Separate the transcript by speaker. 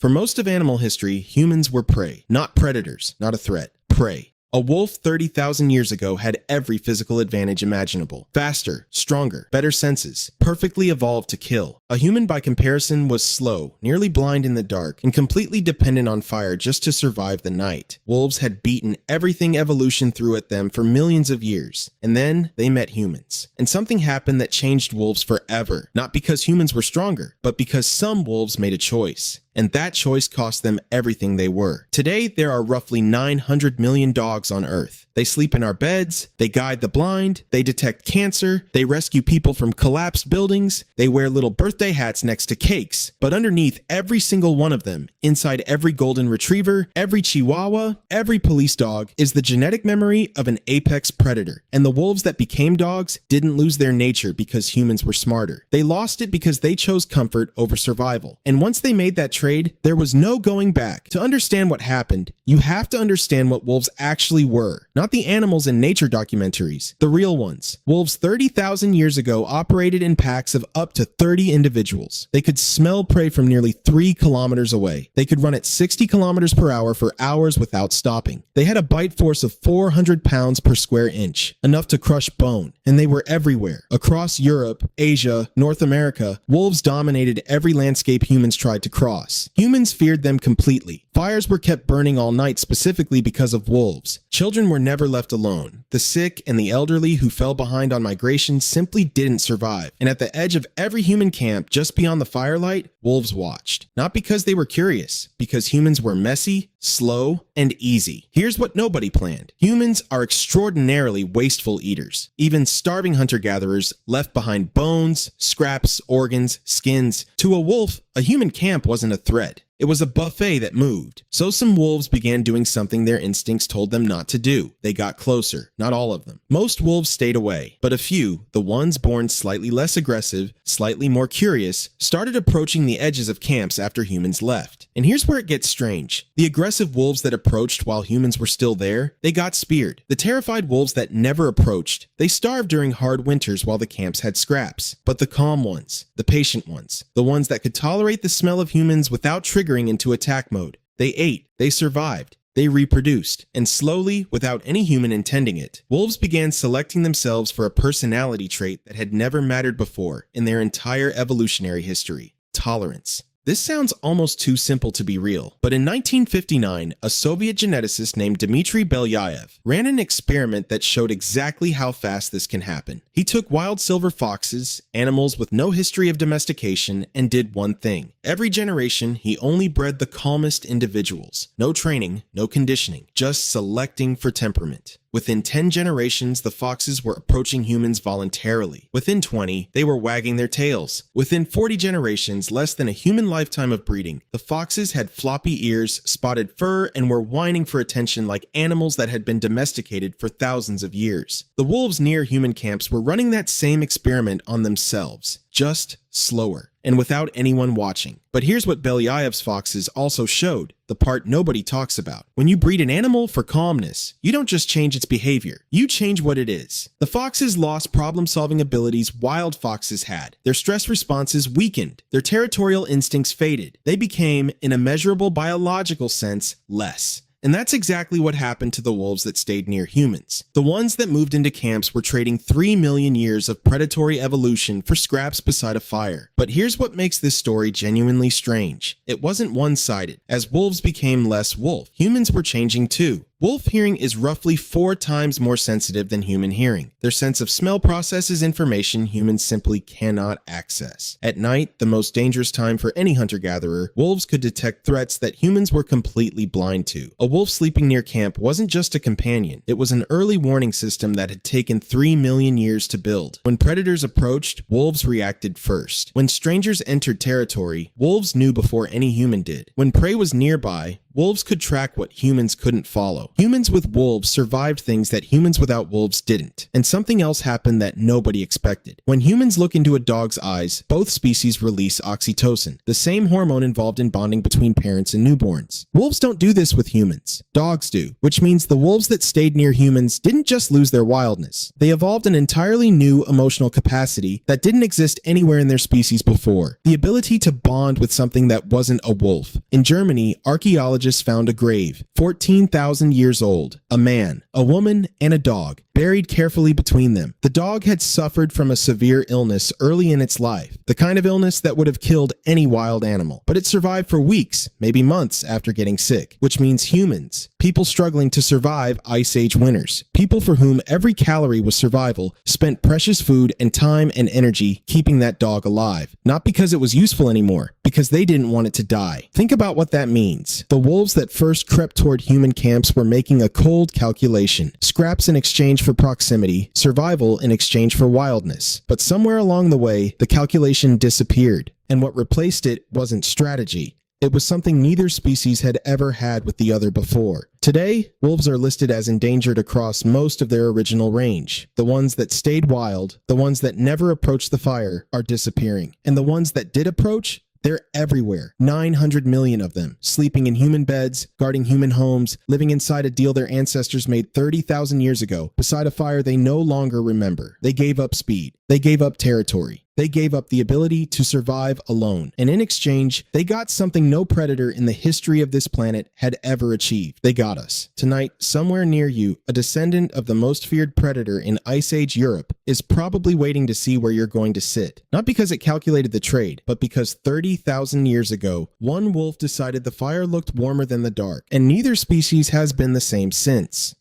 Speaker 1: For most of animal history, humans were prey, not predators, not a threat. Prey. A wolf 30,000 years ago had every physical advantage imaginable. Faster, stronger, better senses, perfectly evolved to kill. A human by comparison was slow, nearly blind in the dark, and completely dependent on fire just to survive the night. Wolves had beaten everything evolution threw at them for millions of years, and then they met humans. And something happened that changed wolves forever, not because humans were stronger, but because some wolves made a choice. And that choice cost them everything they were. Today, there are roughly 900 million dogs on Earth. They sleep in our beds, they guide the blind, they detect cancer, they rescue people from collapsed buildings, they wear little birthday hats next to cakes. But underneath every single one of them, inside every golden retriever, every chihuahua, every police dog, is the genetic memory of an apex predator. And the wolves that became dogs didn't lose their nature because humans were smarter. They lost it because they chose comfort over survival. And once they made that trade, there was no going back. To understand what happened, you have to understand what wolves actually were. Not the animals in nature documentaries, the real ones. Wolves 30,000 years ago operated in packs of up to 30 individuals. They could smell prey from nearly 3 kilometers away. They could run at 60 kilometers per hour for hours without stopping. They had a bite force of 400 pounds per square inch, enough to crush bone. And they were everywhere. Across Europe, Asia, North America, wolves dominated every landscape humans tried to cross. Humans feared them completely. Fires were kept burning all night specifically because of wolves. Children were never left alone. The sick and the elderly who fell behind on migration simply didn't survive. And at the edge of every human camp, just beyond the firelight, wolves watched. Not because they were curious, because humans were messy, slow, and easy. Here's what nobody planned. Humans are extraordinarily wasteful eaters. Even starving hunter-gatherers left behind bones, scraps, organs, skins. To a wolf, a human camp wasn't a threat. It was a buffet that moved. So some wolves began doing something their instincts told them not to do. They got closer, not all of them. Most wolves stayed away, but a few, the ones born slightly less aggressive, slightly more curious, started approaching the edges of camps after humans left. And here's where it gets strange. The aggressive wolves that approached while humans were still there, they got speared. The terrified wolves that never approached, they starved during hard winters while the camps had scraps. But the calm ones, the patient ones, the ones that could tolerate the smell of humans without triggering into attack mode, they ate, they survived. They reproduced, and slowly, without any human intending it, wolves began selecting themselves for a personality trait that had never mattered before in their entire evolutionary history: tolerance. This sounds almost too simple to be real, but in 1959, a Soviet geneticist named Dmitry Belyaev ran an experiment that showed exactly how fast this can happen. He took wild silver foxes, animals with no history of domestication, and did one thing. Every generation, he only bred the calmest individuals. No training, no conditioning, just selecting for temperament. Within 10 generations, the foxes were approaching humans voluntarily. Within 20, they were wagging their tails. Within 40 generations, less than a human lifetime of breeding, the foxes had floppy ears, spotted fur, and were whining for attention like animals that had been domesticated for thousands of years. The wolves near human camps were running that same experiment on themselves, just slower, and without anyone watching. But here's what Belyaev's foxes also showed, the part nobody talks about. When you breed an animal for calmness, you don't just change its behavior, you change what it is. The foxes lost problem-solving abilities wild foxes had. Their stress responses weakened. Their territorial instincts faded. They became, in a measurable biological sense, less. And that's exactly what happened to the wolves that stayed near humans. The ones that moved into camps were trading 3 million years of predatory evolution for scraps beside a fire. But here's what makes this story genuinely strange. It wasn't one-sided. As wolves became less wolf, humans were changing too. Wolf hearing is roughly 4 times more sensitive than human hearing. Their sense of smell processes information humans simply cannot access. At night, the most dangerous time for any hunter-gatherer, wolves could detect threats that humans were completely blind to. A wolf sleeping near camp wasn't just a companion. It was an early warning system that had taken 3 million years to build. When predators approached, wolves reacted first. When strangers entered territory, wolves knew before any human did. When prey was nearby, Wolves could track what humans couldn't follow. Humans with wolves survived things that humans without wolves didn't. And something else happened that nobody expected. When humans look into a dog's eyes, both species release oxytocin, the same hormone involved in bonding between parents and newborns. Wolves don't do this with humans. Dogs do, which means the wolves that stayed near humans didn't just lose their wildness. They evolved an entirely new emotional capacity that didn't exist anywhere in their species before. The ability to bond with something that wasn't a wolf. In Germany, archaeologists found a grave, 14,000 years old, a man, a woman, and a dog, buried carefully between them. The dog had suffered from a severe illness early in its life, the kind of illness that would have killed any wild animal. But it survived for weeks, maybe months after getting sick, which means humans, people struggling to survive Ice Age winters, people for whom every calorie was survival, spent precious food and time and energy keeping that dog alive. Not because it was useful anymore, because they didn't want it to die. Think about what that means. The wolves that first crept toward human camps were making a cold calculation, scraps in exchange for proximity, survival in exchange for wildness. But somewhere along the way, the calculation disappeared, and what replaced it wasn't strategy. It was something neither species had ever had with the other before. Today, wolves are listed as endangered across most of their original range. The ones that stayed wild, the ones that never approached the fire, are disappearing. And the ones that did approach, they're everywhere. 900 million of them, sleeping in human beds, guarding human homes, living inside a deal their ancestors made 30,000 years ago, beside a fire they no longer remember. They gave up speed. They gave up territory. They gave up the ability to survive alone. And in exchange, they got something no predator in the history of this planet had ever achieved. They got us. Tonight, somewhere near you, a descendant of the most feared predator in Ice Age Europe is probably waiting to see where you're going to sit. Not because it calculated the trade, but because 30,000 years ago, one wolf decided the fire looked warmer than the dark, and neither species has been the same since.